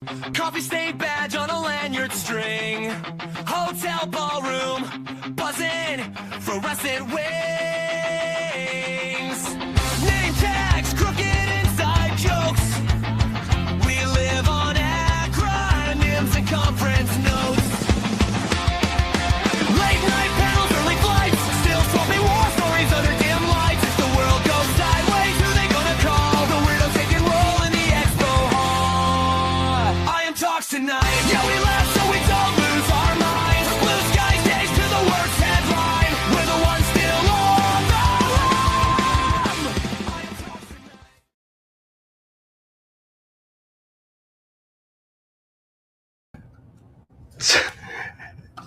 Coffee stain badge on a lanyard string. Hotel ballroom, buzzing, fluorescent wings. Name tags, crooked inside jokes. We live on acronyms and conference notes. Late night panels, early flights, still swapping war stories under dim lights. If the world goes sideways, who they gonna call? The weirdo taking roll in the expo hall. I am talks tonight. Yeah, we laugh so we don't lose our minds. Blue skies days to the worst headline. We're the ones still on the lam. I am talks tonight.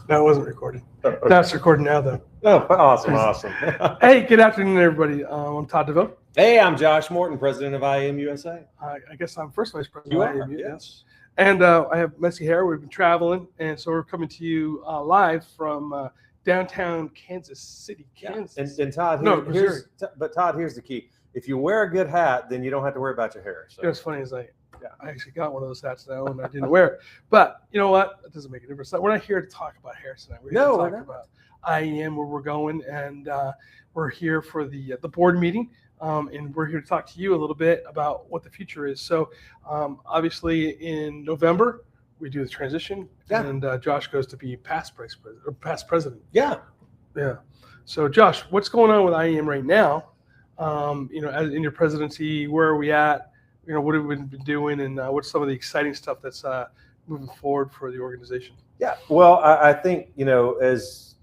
No, it wasn't recorded. Okay. No, it's recording now, though. Oh, awesome. Hey, good afternoon, everybody. I'm Todd DeVoe. Hey, I'm Josh Morton, president of IAEM USA. I guess I'm first vice president. You of are, IAEM, yes. And I have messy hair. We've been traveling, and so we're coming to you live from downtown Kansas City, Kansas. And Todd, Missouri. Todd, here's the key. If you wear a good hat, then you don't have to worry about your hair. So. You know, what's funny is I actually got one of those hats now, and I didn't wear it. But you know what? That doesn't make a difference. We're not here to talk about hair tonight. We're here to talk about IAEM, where we're going, and we're here for the board meeting. And we're here to talk to you a little bit about what the future is. So obviously in November, we do the transition, and Josh goes to be past president. Yeah. So Josh, what's going on with IAM right now? As in your presidency, where are we at? What have we been doing, and what's some of the exciting stuff that's moving forward for the organization? Yeah. Well, I think, as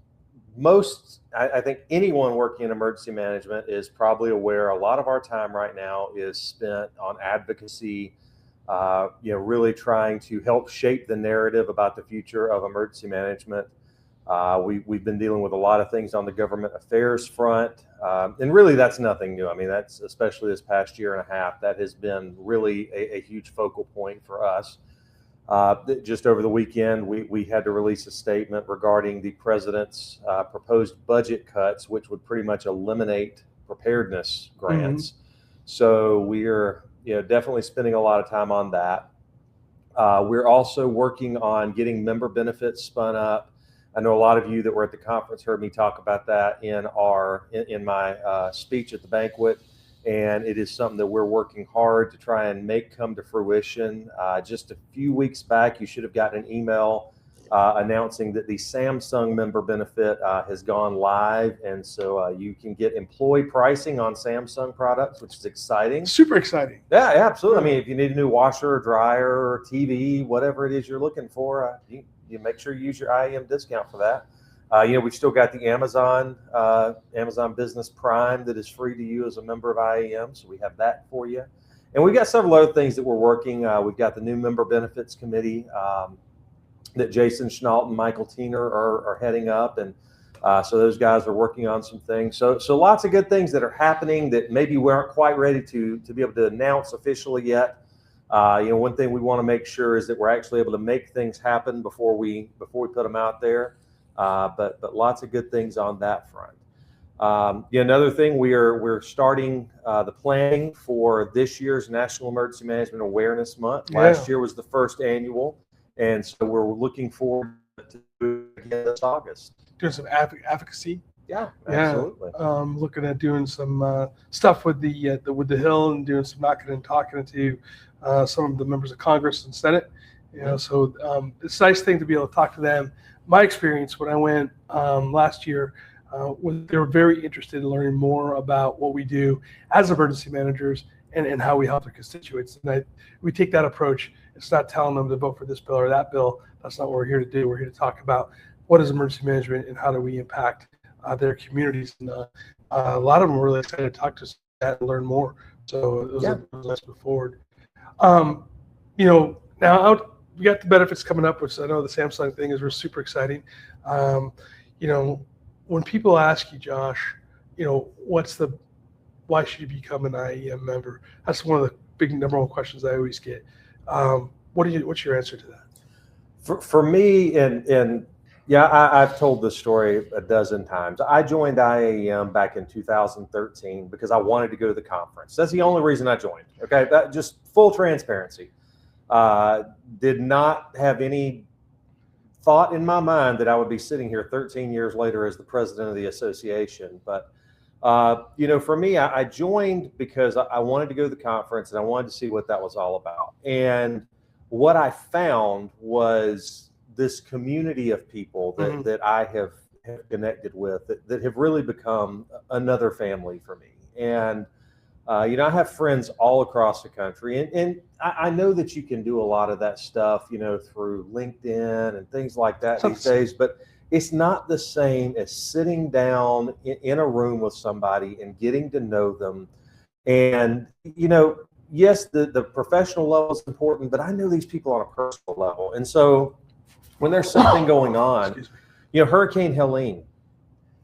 I think anyone working in emergency management is probably aware a lot of our time right now is spent on advocacy, really trying to help shape the narrative about the future of emergency management. We've been dealing with a lot of things on the government affairs front, and really that's nothing new. I mean, that's especially this past year and a half, that has been really a huge focal point for us. Just over the weekend, we had to release a statement regarding the president's proposed budget cuts, which would pretty much eliminate preparedness grants. Mm-hmm. So we're definitely spending a lot of time on that. We're also working on getting member benefits spun up. I know a lot of you that were at the conference heard me talk about that in my speech at the banquet. And it is something that we're working hard to try and make come to fruition. Just a few weeks back, you should have gotten an email announcing that the Samsung member benefit has gone live. And so you can get employee pricing on Samsung products, which is exciting. Super exciting. Yeah, absolutely. I mean, if you need a new washer or dryer or TV, whatever it is you're looking for, you make sure you use your IAM discount for that. We've still got the Amazon Business Prime that is free to you as a member of IAM. So we have that for you. And we've got several other things that we're working. We've got the new member benefits committee that Jason Schnault and Michael Tiener are heading up. And so those guys are working on some things. So lots of good things that are happening that maybe we aren't quite ready to be able to announce officially yet. One thing we want to make sure is that we're actually able to make things happen before we put them out there. But lots of good things on that front. Another thing, we're starting the planning for this year's National Emergency Management Awareness Month. Last year was the first annual, and so we're looking forward to do it again this August. Doing some advocacy. Yeah, absolutely. Looking at doing some stuff with the Hill and doing some knocking and talking to some of the members of Congress and Senate. So it's a nice thing to be able to talk to them. My experience when I went last year was they were very interested in learning more about what we do as emergency managers and how we help their constituents. And we take that approach. It's not telling them to vote for this bill or that bill. That's not what we're here to do. We're here to talk about what is emergency management and how do we impact their communities. And a lot of them were really excited to talk to us and learn more. So it was a nice move forward. Now we got the benefits coming up, which I know the Samsung thing is super exciting. When people ask you, Josh, why should you become an IAM member? That's one of the big number one questions I always get. What's your answer to that? For me, I've told this story a dozen times. I joined IAM back in 2013 because I wanted to go to the conference. That's the only reason I joined. Okay, that just full transparency. Did not have any thought in my mind that I would be sitting here 13 years later as the president of the association. But, for me, I joined because I wanted to go to the conference and I wanted to see what that was all about. And what I found was this community of people that I have connected with that have really become another family for me. And I have friends all across the country, and I know that you can do a lot of that stuff, through LinkedIn and things like that these days, but it's not the same as sitting down in a room with somebody and getting to know them. And, yes, the professional level is important, but I know these people on a personal level. And so when there's something going on, Hurricane Helene,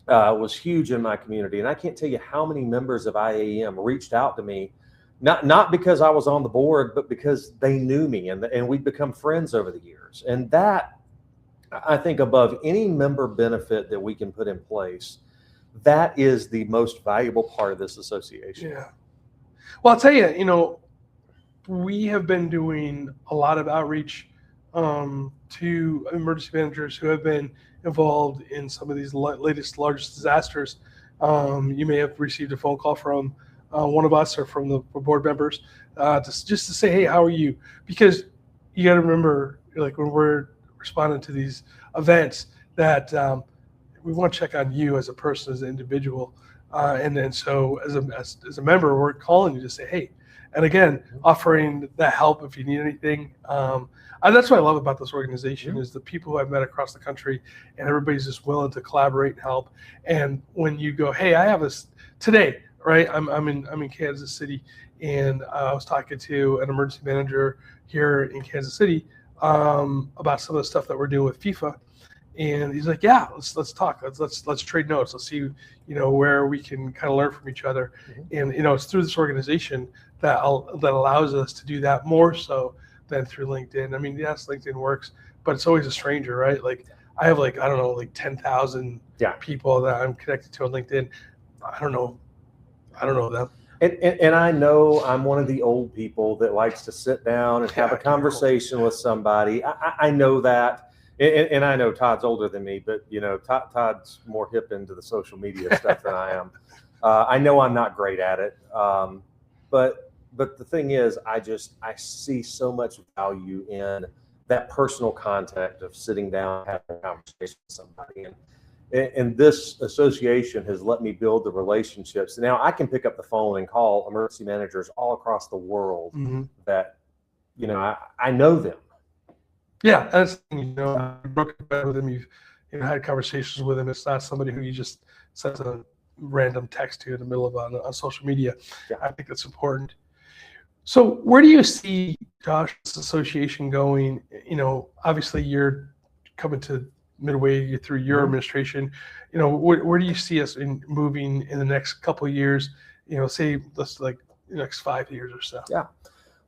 was huge in my community. And I can't tell you how many members of IAEM reached out to me, not because I was on the board, but because they knew me and we'd become friends over the years. And that, I think, above any member benefit that we can put in place, that is the most valuable part of this association. Yeah. Well, I'll tell you, we have been doing a lot of outreach to emergency managers who have been involved in some of these largest disasters. You may have received a phone call from one of us or from the board members just to say, hey, how are you? Because you got to remember, like when we're responding to these events, that we want to check on you as a person, as an individual. And then so as a member, we're calling you to say, hey, and again, offering that help if you need anything. And that's what I love about this organization is the people who I've met across the country, and everybody's just willing to collaborate and help. And when you go, hey, I have this today, right? I'm in Kansas City, and I was talking to an emergency manager here in Kansas City about some of the stuff that we're doing with FIFA. And he's like, yeah, let's talk. Let's trade notes. Let's see, where we can kind of learn from each other. And it's through this organization that allows us to do that more so than through LinkedIn. I mean, yes, LinkedIn works, but it's always a stranger, right? Like I have 10,000 people that I'm connected to on LinkedIn. I don't know them. And I know I'm one of the old people that likes to sit down and have a conversation with somebody. I know that. And I know Todd's older than me, but Todd's more hip into the social media stuff than I am. I know I'm not great at it, but the thing is, I see so much value in that personal contact of sitting down, having a conversation with somebody, and this association has let me build the relationships. Now I can pick up the phone and call emergency managers all across the world that I know them. Yeah, that's you broke bread with him. You've had conversations with him. It's not somebody who you just send a random text to in the middle of on social media. Yeah. I think that's important. So where do you see, Josh, this association going? Obviously you're coming to midway through your administration. Where do you see us moving in the next couple of years? Say let's the next 5 years or so. Yeah.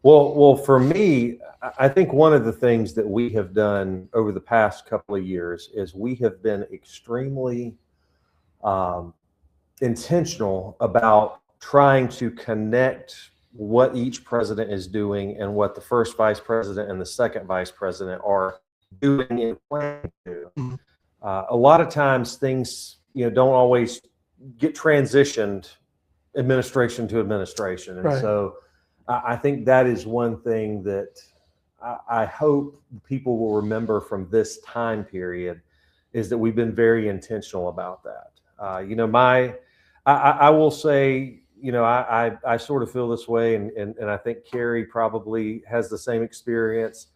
Well, for me, I think one of the things that we have done over the past couple of years is we have been extremely intentional about trying to connect what each president is doing and what the first vice president and the second vice president are doing and planning to do. A lot of times things, don't always get transitioned administration to administration. And so I think that is one thing that I hope people will remember from this time period is that we've been very intentional about that. I will say, I sort of feel this way, and I think Carrie probably has the same experience.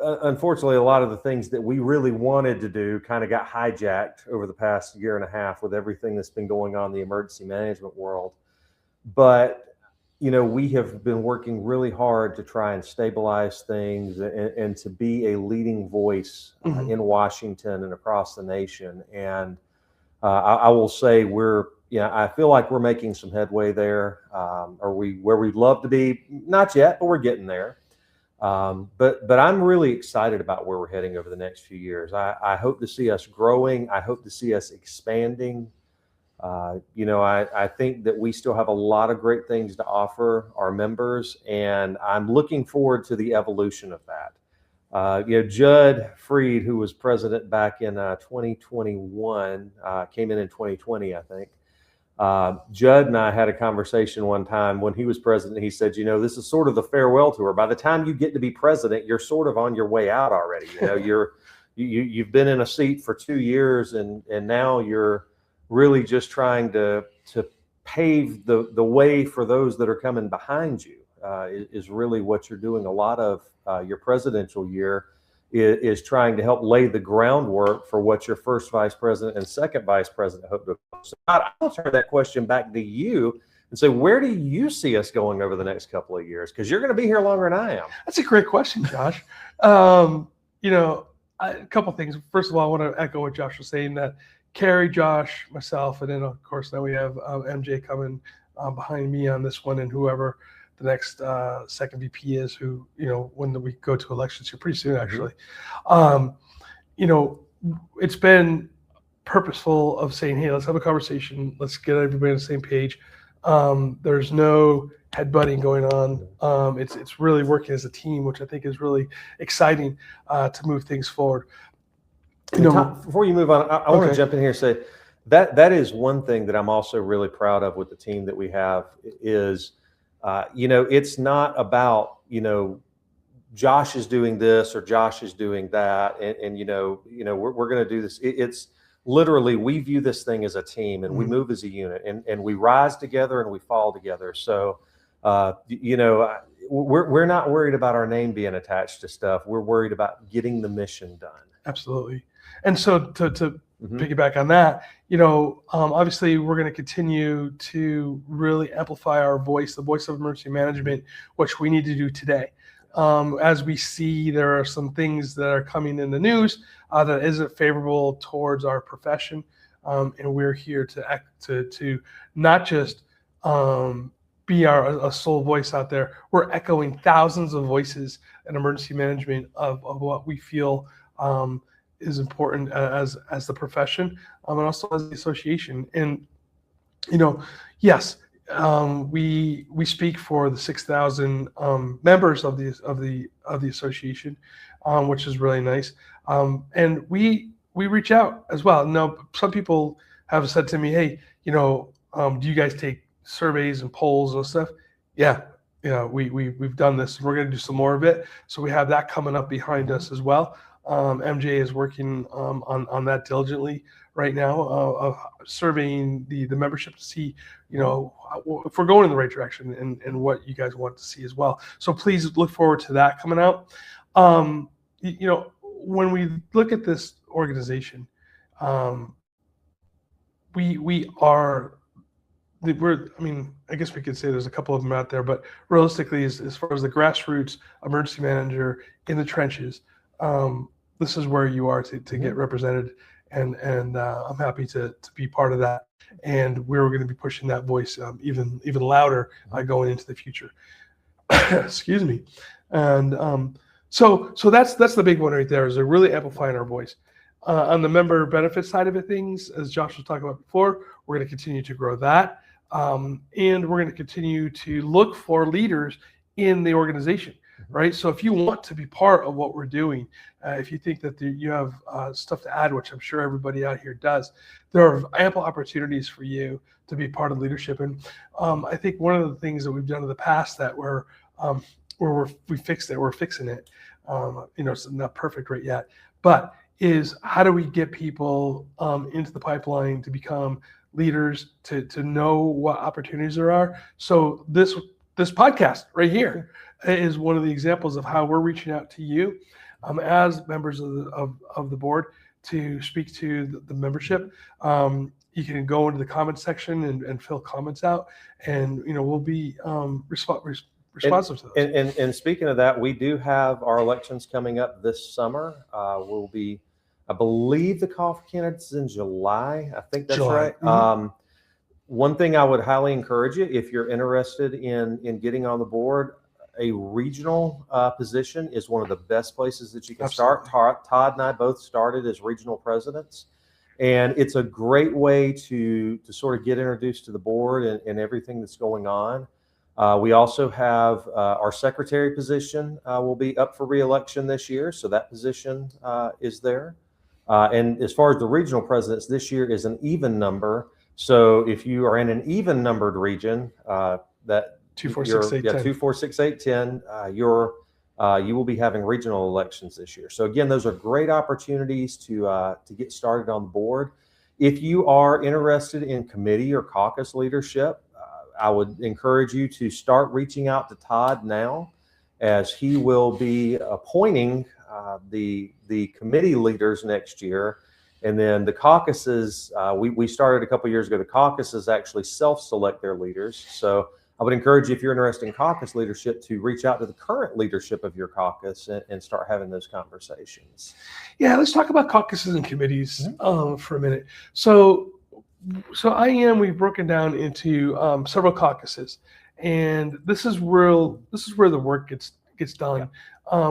Unfortunately, a lot of the things that we really wanted to do kind of got hijacked over the past year and a half with everything that's been going on in the emergency management world. But we have been working really hard to try and stabilize things and to be a leading voice in Washington and across the nation. And I will say I feel like we're making some headway there. Are we where we'd love to be? Not yet, but we're getting there. But I'm really excited about where we're heading over the next few years. I hope to see us growing. I hope to see us expanding. I think that we still have a lot of great things to offer our members, and I'm looking forward to the evolution of that. Judd Freed, who was president back in 2021, came in 2020, I think. Judd and I had a conversation one time when he was president. He said, this is sort of the farewell tour. By the time you get to be president, you're sort of on your way out already. You've been in a seat for 2 years, and now you're really just trying to pave the way for those that are coming behind you. Is really what you're doing. A lot of your presidential year is trying to help lay the groundwork for what your first vice president and second vice president hope to accomplish. So I'll turn that question back to you and say, where do you see us going over the next couple of years? Because you're going to be here longer than I am. That's a great question, Josh. A couple things. First of all, I want to echo what Josh was saying, that Carrie, Josh, myself, and then of course now we have MJ coming behind me on this one, and whoever the next second VP is, who, when we go to elections here pretty soon, actually. It's been purposeful of saying, hey, let's have a conversation. Let's get everybody on the same page. There's no headbutting going on. It's really working as a team, which I think is really exciting to move things forward. Before you move on, I want to jump in here and say that is one thing that I'm also really proud of with the team that we have is, it's not about, Josh is doing this or Josh is doing that. And we're going to do this. It's literally, we view this thing as a team, and we move as a unit, and we rise together and we fall together. So, we're not worried about our name being attached to stuff. We're worried about getting the mission done. Absolutely. And so to piggyback on that, obviously we're going to continue to really amplify our voice, the voice of emergency management, which we need to do today. As we see, there are some things that are coming in the news that isn't favorable towards our profession, and we're here to not just be a sole voice out there. We're echoing thousands of voices in emergency management of what we feel is important as the profession, and also as the association. And yes, we speak for the 6,000 members of the association, which is really nice. And we reach out as well. Now, some people have said to me, hey, do you guys take surveys and polls and stuff? Yeah, we've done this. We're going to do some more of it. So we have that coming up behind us as well. MJ is working on that diligently right now, of surveying the membership to see, if we're going in the right direction and what you guys want to see as well. So please look forward to that coming out. When we look at this organization, I guess we could say there's a couple of them out there, but realistically, as far as the grassroots emergency manager in the trenches, this is where you are to get represented, and I'm happy to be part of that. And we're going to be pushing that voice even louder going into the future. Excuse me. And so that's the big one right there, is they're really amplifying our voice. On the member benefit side of it, things, as Josh was talking about before, we're going to continue to grow that, and we're going to continue to look for leaders in the organization. Right. So if you want to be part of what we're doing, if you think that you have stuff to add, which I'm sure everybody out here does, there are ample opportunities for you to be part of leadership. And I think one of the things that we've done in the past that we fixed it, we're fixing it. It's not perfect right yet, but is how do we get people into the pipeline to become leaders, to know what opportunities there are. So this podcast right here is one of the examples of how we're reaching out to you as members of the board to speak to the membership. You can go into the comments section and fill comments out, and we'll be responsive to those. And speaking of that, we do have our elections coming up this summer. We'll be, I believe, the call for candidates in July. I think that's July. right. Mm-hmm. One thing I would highly encourage you, if you're interested in getting on the board, a regional position is one of the best places that you can start. Todd and I both started as regional presidents, And it's a great way to sort of get introduced to the board and everything that's going on. We also have our secretary position will be up for re-election this year, so that position is there. And as far as the regional presidents, this year is an even number. So if you are in an even numbered region, that 2, 4, 6, 8, 10. 2, 4, 6, 8, 10, you will be having regional elections this year. So again, those are great opportunities to get started on the board. If you are interested in committee or caucus leadership, I would encourage you to start reaching out to Todd now, as he will be appointing the committee leaders next year. And then the caucuses, we started a couple years ago. The caucuses actually self-select their leaders. So I would encourage you, if you're interested in caucus leadership, to reach out to the current leadership of your caucus and start having those conversations. Yeah, let's talk about caucuses and committees for a minute. So IAEM, we've broken down into several caucuses, and this is where the work gets done. Yeah.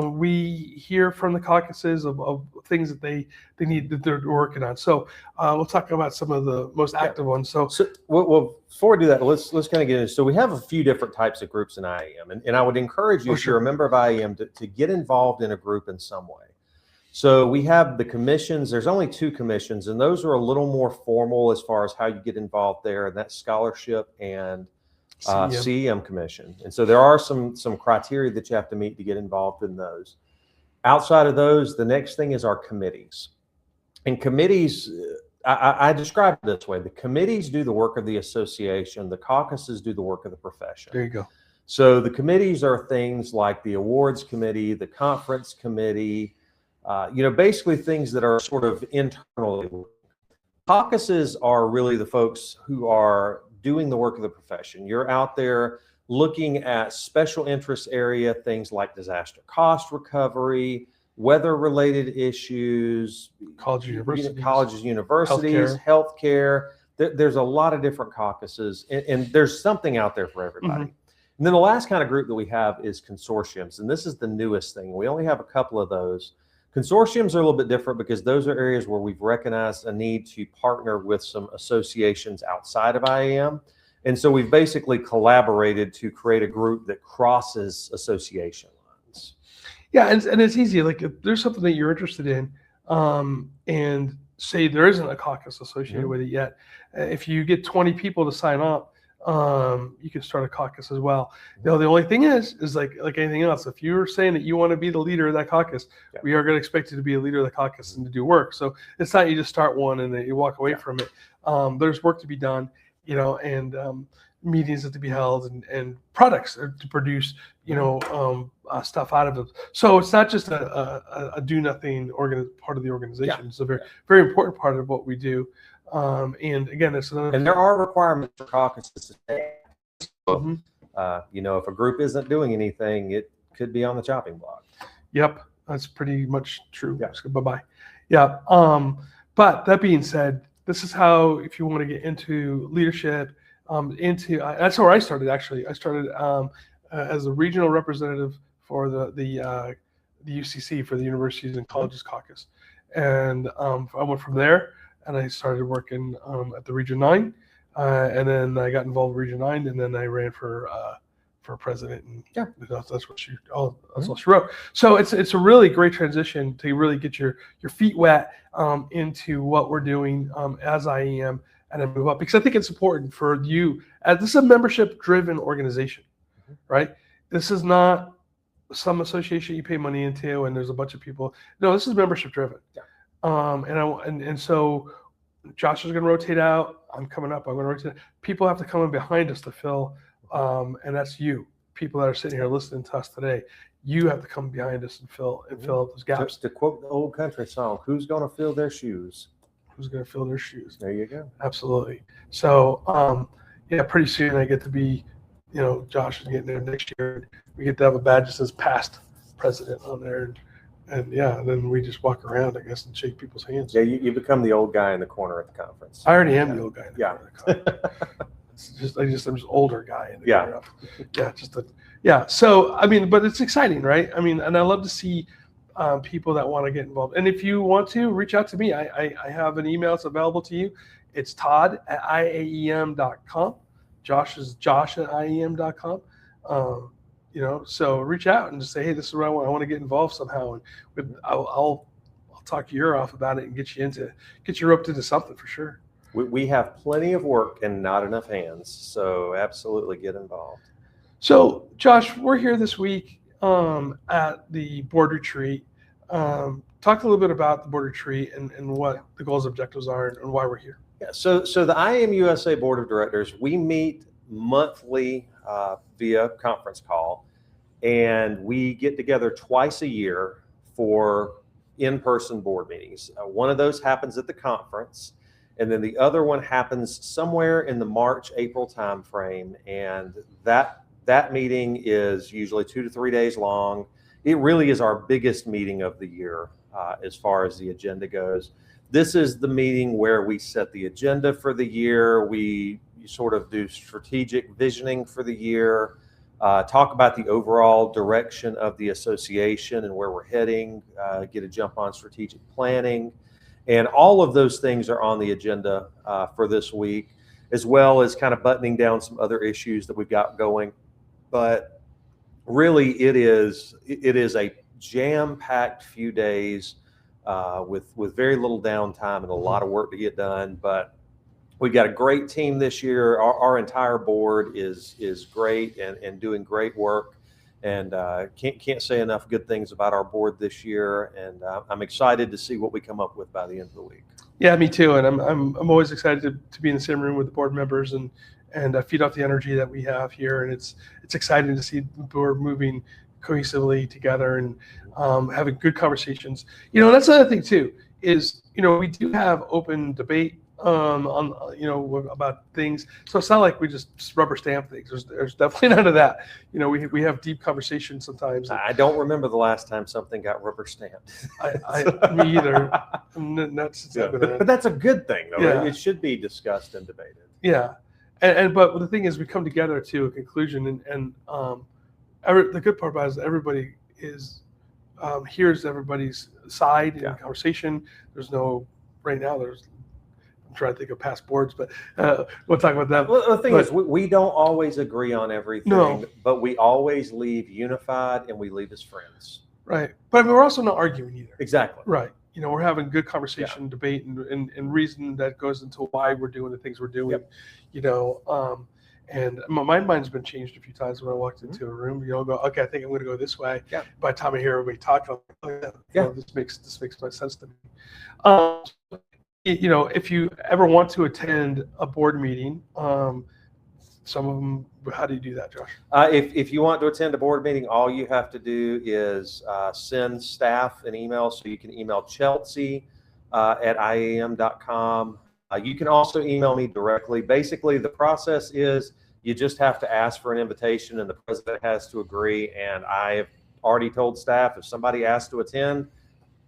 We hear from the caucuses of things that they need, that they're working on. So we'll talk about some of the most active ones. So well, before we do that, let's kind of get into. So we have a few different types of groups in IAEM, and I would encourage you, if you're a member of IAEM, to get involved in a group in some way. So we have the commissions. There's only 2 commissions, and those are a little more formal as far as how you get involved there, and that's scholarship and CEM commission. And so there are some criteria that you have to meet to get involved in those. Outside of those, the next thing is our committees. And committees, I describe it this way: the committees do the work of the association, the caucuses do the work of the profession. there you go. So the committees are things like the awards committee, the conference committee, basically things that are sort of internally. Caucuses are really the folks who are doing the work of the profession. You're out there looking at special interest area, things like disaster cost recovery, weather-related issues, colleges, universities, healthcare. There's a lot of different caucuses, and there's something out there for everybody. Mm-hmm. And then the last kind of group that we have is consortiums, and this is the newest thing. We only have a couple of those. Consortiums are a little bit different because those are areas where we've recognized a need to partner with some associations outside of IAEM. And so we've basically collaborated to create a group that crosses association lines. Yeah, and it's easy. Like, if there's something that you're interested in, and say there isn't a caucus associated with it yet, if you get 20 people to sign up, you can start a caucus as well. The only thing is like anything else, if you're saying that you want to be the leader of that caucus, we are going to expect you to be a leader of the caucus and to do work. So it's not you just start one and then you walk away from it. There's work to be done, and meetings that to be held and products to produce, stuff out of it. So it's not just a do nothing part of the organization. Yeah. It's a very, very important part of what we do. And again, it's another. And there are requirements for caucuses to stay. So, if a group isn't doing anything, it could be on the chopping block. Yep, that's pretty much true. Yeah. Bye-bye. Yeah. But that being said, this is how, if you want to get into leadership, that's where I started. Actually, I started as a regional representative for the UCC, for the Universities and Colleges Caucus, and I went from there. And I started working at the Region 9, and then I got involved in Region 9, and then I ran for president. And that's what she all she wrote. So it's a really great transition to really get your feet wet into what we're doing as IAEM, and then move up, because I think it's important for you. This is a membership-driven organization, right? This is not some association you pay money into and there's a bunch of people. No, this is membership-driven. Yeah. And so Josh is going to rotate out. I'm coming up. I'm going to rotate. People have to come in behind us to fill, and that's you. People that are sitting here listening to us today, you have to come behind us and fill up those gaps. To quote the old country song, "Who's going to fill their shoes?" Who's going to fill their shoes? There you go. Absolutely. So, pretty soon I get to be, Josh is getting there next year. We get to have a badge that says past president on there. And then we just walk around, I guess, and shake people's hands. Yeah, you become the old guy in the corner at the conference. I already am the old guy in the corner at the conference. I'm just older guy in the corner. So, but it's exciting, right? And I love to see people that want to get involved. And if you want to, reach out to me. I have an email that's available to you. It's todd@iaem.com. Josh is josh@iaem.com. So reach out and just say, hey, this is what I want. I want to get involved somehow. And I'll talk your ear off about it and get you roped into something for sure. We have plenty of work and not enough hands, so absolutely get involved. So, Josh, we're here this week at the board retreat. Talk a little bit about the board retreat and what the goals and objectives are and why we're here. Yeah, so the IAEM USA Board of Directors, we meet monthly via conference call, and we get together twice a year for in-person board meetings. One of those happens at the conference, and then the other one happens somewhere in the March-April timeframe, and that meeting is usually 2 to 3 days long. It really is our biggest meeting of the year as far as the agenda goes. This is the meeting where we set the agenda for the year. We sort of do strategic visioning for the year, talk about the overall direction of the association and where we're heading, get a jump on strategic planning. And all of those things are on the agenda for this week, as well as kind of buttoning down some other issues that we've got going. But really, it is a jam-packed few days with very little downtime and a lot of work to get done. But we've got a great team this year. Our entire board is great and doing great work. And can't say enough good things about our board this year. And I'm excited to see what we come up with by the end of the week. Yeah, me too. And I'm always excited to be in the same room with the board members and feed off the energy that we have here. And it's exciting to see the board moving cohesively together and having good conversations. That's another thing too, is, we do have open debate on about things. So it's not like we just rubber stamp things. There's definitely none of that. We have deep conversations sometimes. I don't remember the last time something got rubber stamped. Me either. But that's a good thing, though. Yeah. Right? It should be discussed and debated. Yeah, but the thing is, we come together to a conclusion, and the good part about it is everybody hears everybody's side in the conversation. There's no right now. I'm trying to think of past boards, but we'll talk about that. Well, the thing is, we don't always agree on everything, but we always leave unified and we leave as friends. Right. But we're also not arguing either. Exactly. Right. We're having good conversation, debate, and reason that goes into why we're doing the things we're doing. And my mind's been changed a few times when I walked into a room. Go, okay, I think I'm going to go this way. Yeah. By the time I hear everybody talk, I'm like, this makes much sense to me. If you ever want to attend a board meeting, some of them, how do you do that, Josh? If you want to attend a board meeting, all you have to do is send staff an email. So you can email Chelsea at IAEM.com. You can also email me directly. Basically, the process is you just have to ask for an invitation and the president has to agree. And I've already told staff, if somebody asks to attend,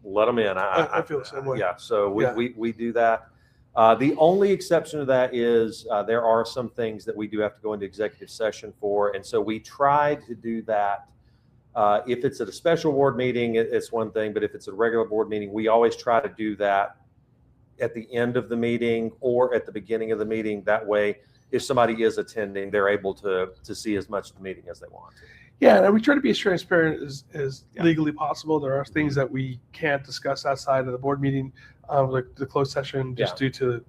let them in. I feel the same way. Yeah, so we do that. The only exception to that is there are some things that we do have to go into executive session for. And so we try to do that. If it's at a special board meeting, it's one thing. But if it's a regular board meeting, we always try to do that at the end of the meeting or at the beginning of the meeting. That way, if somebody is attending, they're able to see as much of the meeting as they want to. Yeah, and we try to be as transparent as legally possible. There are things that we can't discuss outside of the board meeting, like the closed session, just due to,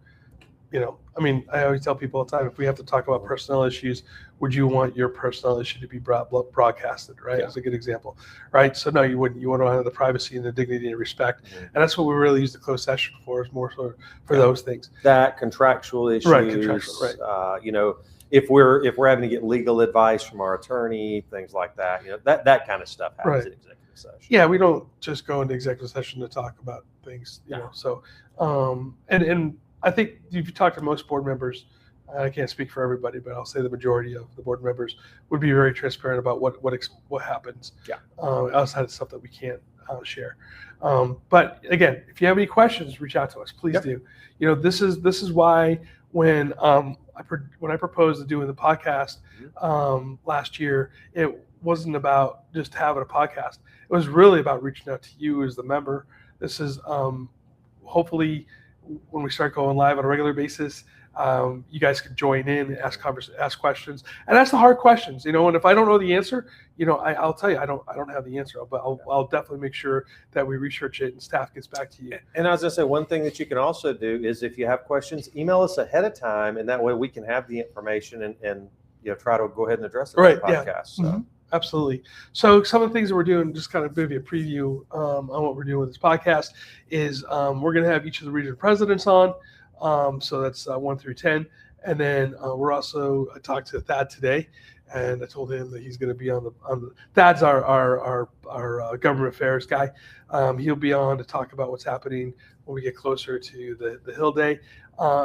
I always tell people all the time, if we have to talk about personnel issues, would you want your personnel issue to be broadcasted, right? That's a good example, right? So no, you wouldn't. You want to have the privacy and the dignity and respect, and that's what we really use the closed session for, is more for those things. That contractual issues, right. If we're having to get legal advice from our attorney, things like that, that kind of stuff happens in executive session. Yeah, we don't just go into executive session to talk about things, you know. So, and I think if you talk to most board members, I can't speak for everybody, but I'll say the majority of the board members would be very transparent about what happens. Outside of stuff that we can't share. But again, if you have any questions, reach out to us. Please do. This is why when I proposed to doing the podcast last year, it wasn't about just having a podcast. It was really about reaching out to you as the member. This is hopefully when we start going live on a regular basis, you guys can join in, ask questions, and ask the hard questions. And if I don't know the answer, I'll tell you I don't have the answer, but I'll definitely make sure that we research it and staff gets back to you. And as I said, one thing that you can also do is if you have questions, email us ahead of time, and that way we can have the information and try to go ahead and address it Right, on the podcast. yeah. So. Mm-hmm. Absolutely. So some of the things that we're doing, just kind of maybe a preview on what we're doing with this podcast, is we're going to have each of the region presidents on. So that's 1 through 10. And then I talked to Thad today, and I told him that he's going to be on the Thad's our government affairs guy. He'll be on to talk about what's happening when we get closer to the Hill Day.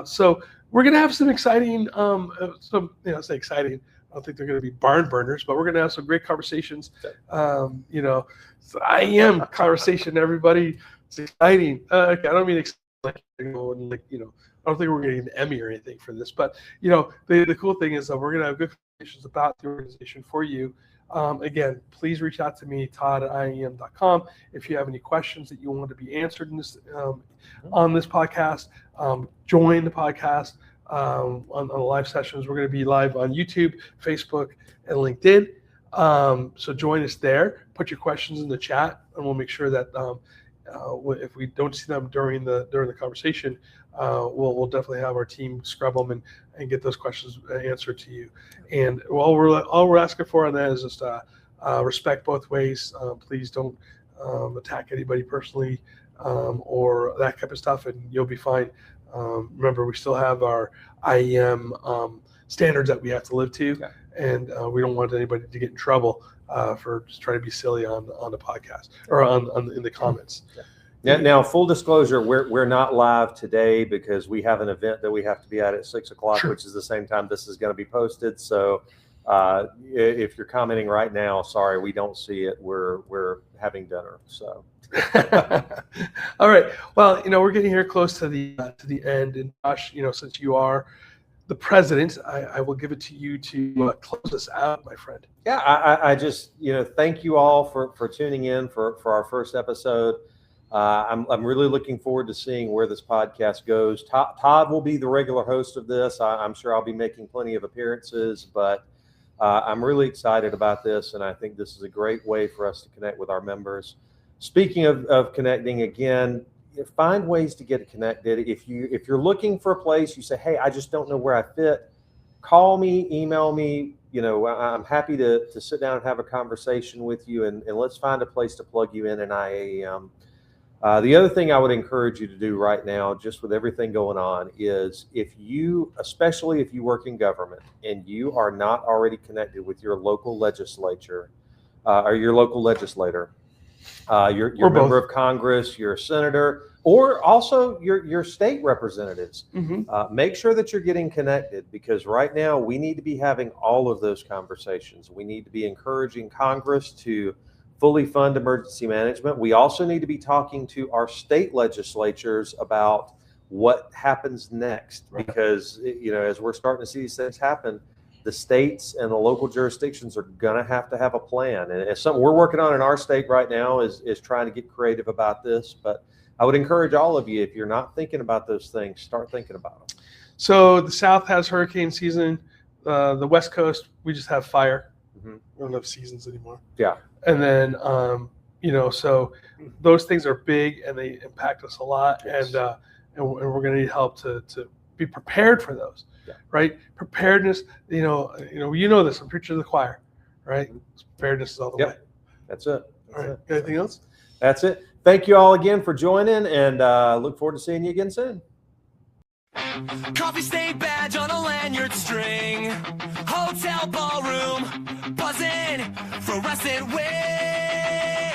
So we're going to have some exciting, say exciting. I don't think they're going to be barn burners, but we're going to have some great conversations. So IAEM conversation, everybody. It's exciting. I don't mean exciting, I don't think we're going to get an Emmy or anything for this, but the cool thing is that we're going to have good conversations about the organization for you. Again, please reach out to me, todd@IAEM.com, if you have any questions that you want to be answered in this on this podcast. Join the podcast. On the live sessions. We're going to be live on YouTube, Facebook, and LinkedIn. So join us there. Put your questions in the chat, and we'll make sure that if we don't see them during the conversation, we'll definitely have our team scrub them and get those questions answered to you. And all we're asking for on that is just respect both ways. Please don't attack anybody personally or that type of stuff, and you'll be fine. Remember, we still have our IAEM standards that we have to live to, and we don't want anybody to get in trouble for just trying to be silly on the podcast or in the comments. Now, full disclosure, we're not live today because we have an event that we have to be at 6 o'clock, Sure. which is the same time this is going to be posted. So if you're commenting right now, sorry, we don't see it. We're having dinner. So. All right. Well, we're getting here close to the end, and Josh, since you are the president, I will give it to you to close us out, my friend. Yeah, I just thank you all for tuning in for our first episode. I'm really looking forward to seeing where this podcast goes. Todd will be the regular host of this. I'm sure I'll be making plenty of appearances, but I'm really excited about this, and I think this is a great way for us to connect with our members. Speaking of connecting, again, find ways to get connected. If you're looking for a place, you say, hey, I just don't know where I fit, call me, email me. I'm happy to sit down and have a conversation with you, and let's find a place to plug you in IAEM. The other thing I would encourage you to do right now, just with everything going on, is especially if you work in government and you are not already connected with your local legislature or your local legislator, your member of Congress, your senator, or also your state representatives. Mm-hmm. Make sure that you're getting connected, because right now we need to be having all of those conversations. We need to be encouraging Congress to fully fund emergency management. We also need to be talking to our state legislatures about what happens next, because as we're starting to see these things happen, the states and the local jurisdictions are going to have a plan. And it's something we're working on in our state right now is trying to get creative about this. But I would encourage all of you, if you're not thinking about those things, start thinking about them. So the South has hurricane season. The West Coast, we just have fire. Mm-hmm. We don't have seasons anymore. Yeah. And then, so those things are big and they impact us a lot. Yes. And we're going to need help to be prepared for those. Yeah. Right? Preparedness, this, I'm preaching to the choir, right? Preparedness is all the way. That's it. All right. Anything else? That's it. Thank you all again for joining, and look forward to seeing you again soon. Coffee stain badge on a lanyard string. Hotel ballroom. Buzzing. Fluorescent wings.